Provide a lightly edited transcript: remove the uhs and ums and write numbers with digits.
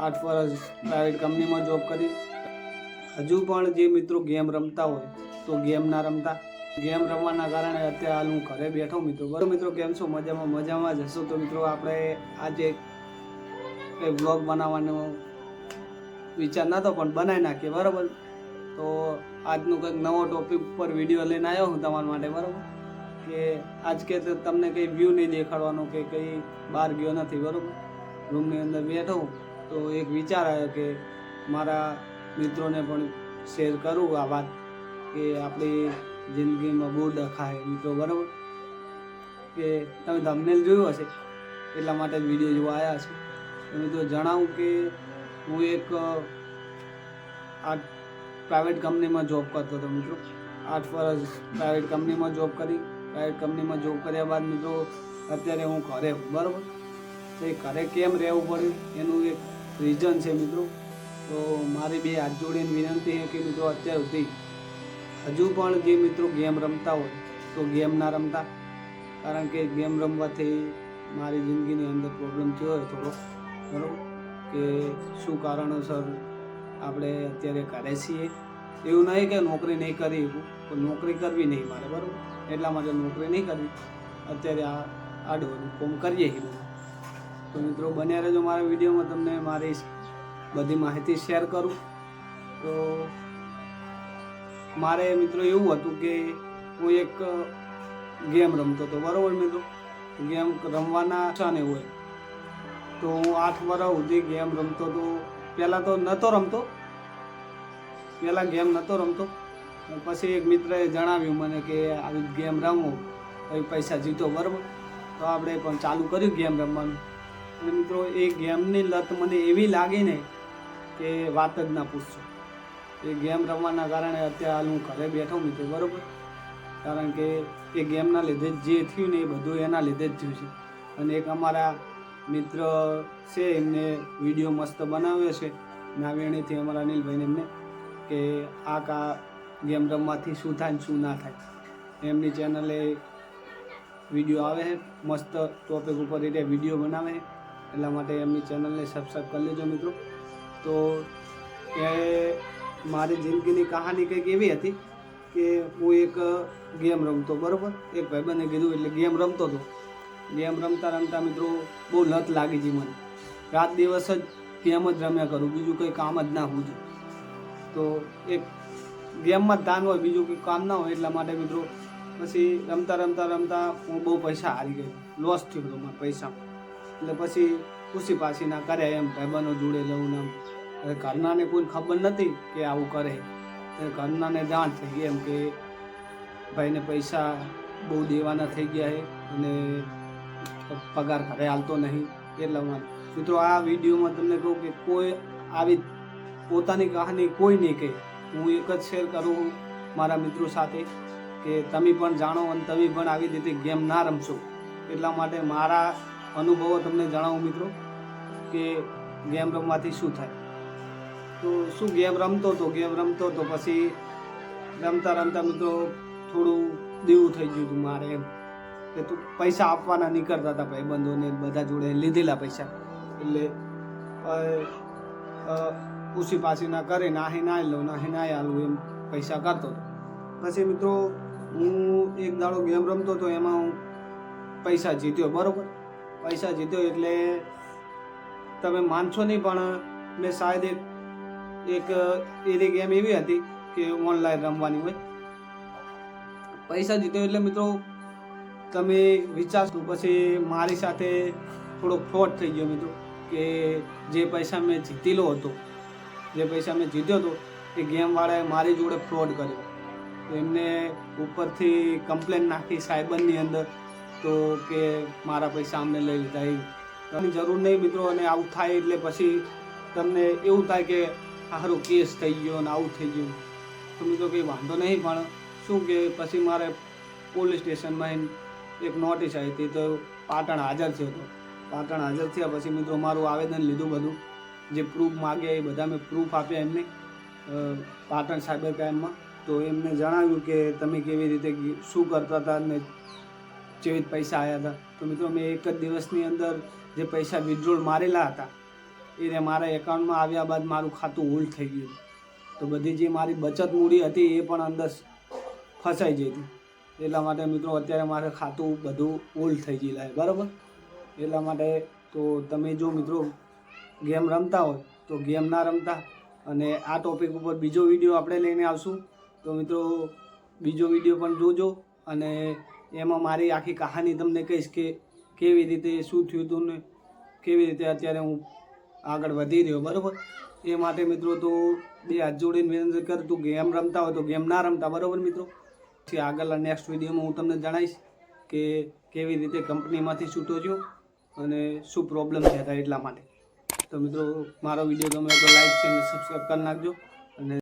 8 વર્ષ પ્રાઇવેટ કંપનીમાં જોબ કરી। હજુ પણ જે મિત્રો ગેમ રમતા હોય તો ગેમ ના રમતા, ગેમ રમવાના કારણે અત્યારે હાલ હું ઘરે બેઠો મિત્રો। બરાબર મિત્રો, કેમ છો? મજામાં જ હશો? તો મિત્રો આપણે આજે એક બ્લોગ બનાવવાનો વિચાર નહોતો પણ બનાવી નાખીએ, બરાબર। તો આજનું કંઈક નવો ટોપિક પર વિડીયો લઈને આવ્યો હું તમારા માટે, બરાબર। કે આજ કે તમને કંઈ વ્યૂ નહીં દેખાડવાનો કે કંઈ બહાર ગયો નથી, બરાબર। રૂમની અંદર બેઠો તો એક વિચાર આવ્યો કે મારા મિત્રોને પણ શેર કરું આ વાત કે આપણી જિંદગીમાં બહુ ડખાય મિત્રો, બરાબર। કે તમે થંબનેલ જોયું હશે એટલા માટે જ વિડીયો જોવા આવ્યા છો। તો મિત્રો જણાવું કે હું એક આ પ્રાઇવેટ કંપનીમાં જોબ કરતો હતો મિત્રો। 8 વર્ષ પ્રાઇવેટ કંપનીમાં જોબ કરી। પ્રાઇવેટ કંપનીમાં જોબ કર્યા બાદ મિત્રો અત્યારે હું ઘરે, બરાબર। તો એ ઘરે કેમ રહેવું પડ્યું એનું એક રીઝન છે મિત્રો। તો મારી બે હાથ જોડીને વિનંતી છે કે મિત્રો અત્યાર સુધી હજુ પણ જે મિત્રો ગેમ રમતા હોય તો ગેમ ના રમતા, કારણ કે ગેમ રમવાથી મારી જિંદગીની અંદર પ્રોબ્લેમ થયો હોય થોડો, બરાબર। કે શું કારણોસર આપણે અત્યારે ઘરે છીએ। એવું નહીં કે નોકરી નહીં કરી પણ નોકરી કરવી નહીં મારે, બરાબર। એટલા માટે નોકરી નહીં કરવી, અત્યારે આ આડું કોમ કરીએ છીએ। તો મિત્રો બન્યા રહેજો મારા વિડીયોમાં, તમને મારી બધી માહિતી શેર કરું। તો મારે મિત્રો એવું હતું કે હું એક ગેમ રમતો હતો, બરાબર મિત્રો। ગેમ રમવાના ઈચ્છા હોય તો હું 8 વર્ષ સુધી ગેમ રમતો હતો। પહેલાં તો નહોતો રમતો, પહેલાં ગેમ નહોતો રમતો। પછી એક મિત્રએ જણાવ્યું મને કે આવી ગેમ રમો પછી પૈસા જીતો, બરાબર। તો આપણે પણ ચાલુ કર્યું ગેમ રમવાનું। અને મિત્રો એ ગેમની લત મને એવી લાગી ને કે વાત જ ના પૂછશો। એ ગેમ રમવાના કારણે અત્યારે હાલ હું ઘરે બેઠો મિત્રો, બરાબર। કારણ કે એ ગેમના લીધે જે થયું ને એ બધું એના લીધે જ થયું છે। અને એક અમારા મિત્ર છે, એમને વિડીયો મસ્ત બનાવ્યો છે નાવેણીથી, અમારા અનિલભાઈને, એમને કે આ ગેમ રમવાથી શું થાય ને શું ના થાય। એમની ચેનલે વિડીયો આવે છે મસ્ત ટોપિક ઉપર, એટલે વિડીયો બનાવે છે, એટલા માટે એમની ચેનલને સબસ્ક્રાઈબ કરી લેજો મિત્રો। તો એ મારી જિંદગીની કહાની કંઈક એવી હતી કે હું એક ગેમ રમતો, બરાબર। એક ભાઈબંધે કીધું એટલે ગેમ રમતો હતો। ગેમ રમતા રમતા મિત્રો બહુ લત લાગી હતી મને, રાત દિવસ જ ગેમ જ રમ્યા કરું, બીજું કંઈ કામ જ ના હોવું જોઈએ। તો એક ગેમમાં જ ધ્યાન હોય, બીજું કંઈ કામ ના હોય, એટલા માટે મિત્રો પછી રમતા હું બહુ પૈસા હારી ગયો, લોસ થયો હતો મારા પૈસા। એટલે પછી ખુશી પાછી ના કરે એમ ભાઈબંધો જોડે લઉં ને એમ। ઘરનાને કોઈ ખબર નથી કે આવું કરે, ઘરનાને જાણ થઈ ગઈ એમ કે ભાઈને પૈસા બહુ દેવાના થઈ ગયા છે અને પગાર ઘરે હાલતો નહીં। એટલા માટે મિત્રો આ વિડીયોમાં તમને કહું કે કોઈ આવી પોતાની કહાની કોઈ નહીં કહે, હું એક જ શેર કરું મારા મિત્રો સાથે કે તમે પણ જાણો અને તમે પણ આવી રીતે ગેમ ના રમશો। એટલા માટે મારા અનુભવો તમને જણાવું મિત્રો કે ગેમ રમવાથી શું થાય। તો શું ગેમ રમતો હતો પછી રમતા મિત્રો થોડું દેવું થઈ ગયું હતું મારે, એમ કે તું પૈસા આપવાના નીકળતા હતા ભાઈબંધોને બધા જોડે લીધેલા પૈસા, એટલે પૂછી પાછી ના કરે, નાહી ના લઉં નાહી ના હાલું એમ પૈસા કરતો હતો। પછી મિત્રો હું એક દાડો ગેમ રમતો હતો, એમાં હું પૈસા જીત્યો, બરાબર। પૈસા જીત્યો એટલે તમે માનશો નહીં પણ મેં શાયદ એક એવી ગેમ એવી હતી કે ઓનલાઈન રમવાની હોય। પૈસા જીત્યો એટલે મિત્રો તમે વિચારશો, પછી મારી સાથે થોડો ફ્રોડ થઈ ગયો મિત્રો કે જે પૈસા મેં જીતેલો હતો, જે પૈસા મેં જીત્યો હતો એ ગેમવાળાએ મારી જોડે ફ્રોડ કર્યો। તો એમને ઉપરથી કમ્પ્લેન નાખી સાયબરની અંદર, તો કે મારા પૈસા અમને લઈ લીધા। એની જરૂર નહીં મિત્રો, અને આવું થાય એટલે પછી તમને એવું થાય કે સારું કેસ થઈ ગયો ને આવું થઈ ગયું। તો મિત્રો કંઈ વાંધો નહીં, પણ શું કે પછી મારે પોલીસ સ્ટેશનમાં એક નોટિસ આવી હતી, તો પાટણ હાજર થયો હતો। પાટણ હાજર થયા પછી મિત્રો મારું આવેદન લીધું, બધું જે પ્રૂફ માગ્યા એ બધા મેં પ્રૂફ આપ્યા એમને પાટણ સાયબર ક્રાઇમમાં। તો એમને જણાવ્યું કે તમે કેવી રીતે શું કરતા હતા ને જેવી પૈસા આવ્યા હતા। તો મિત્રો મેં એક જ દિવસની અંદર જે પૈસા વિથડ્રોલ મારેલા હતા એ મારા એકાઉન્ટમાં આવ્યા બાદ મારું ખાતું હોલ્ડ થઈ ગયું. તો બધી જે મારી બચત મૂડી હતી એ પણ અંદર ફસાઈ જઈ હતી. એટલા માટે મિત્રો અત્યારે મારે ખાતું બધું હોલ્ડ થઈ ગયેલા બરાબર. એટલા માટે તો તમે જો મિત્રો ગેમ રમતા હોય તો ગેમ ના રમતા. અને આ ટોપિક ઉપર બીજો વિડીયો આપણે લઈને આવશું. તો મિત્રો બીજો વિડીયો પણ જોજો અને એમાં મારી આખી કહાની તમને કહીશ કે કેવી રીતે શું થયું હતું ને કેવી રીતે અત્યારે હું આગળ વધી રહ્યો બરાબર. એ માટે મિત્રો તો બે હાથ જોડીને વિનંતી કર, તું ગેમ રમતા હોય તો ગેમ ના રમતા બરાબર મિત્રો. પછી આગળના નેક્સ્ટ વિડીયોમાં હું તમને જણાવીશ કે કેવી રીતે કંપનીમાંથી છૂટો થયો અને શું પ્રોબ્લેમ થયા હતા એટલા માટે. તો મિત્રો મારો વિડીયો ગમે તો લાઈક છે અને સબસ્ક્રાઈબ કરી નાખજો.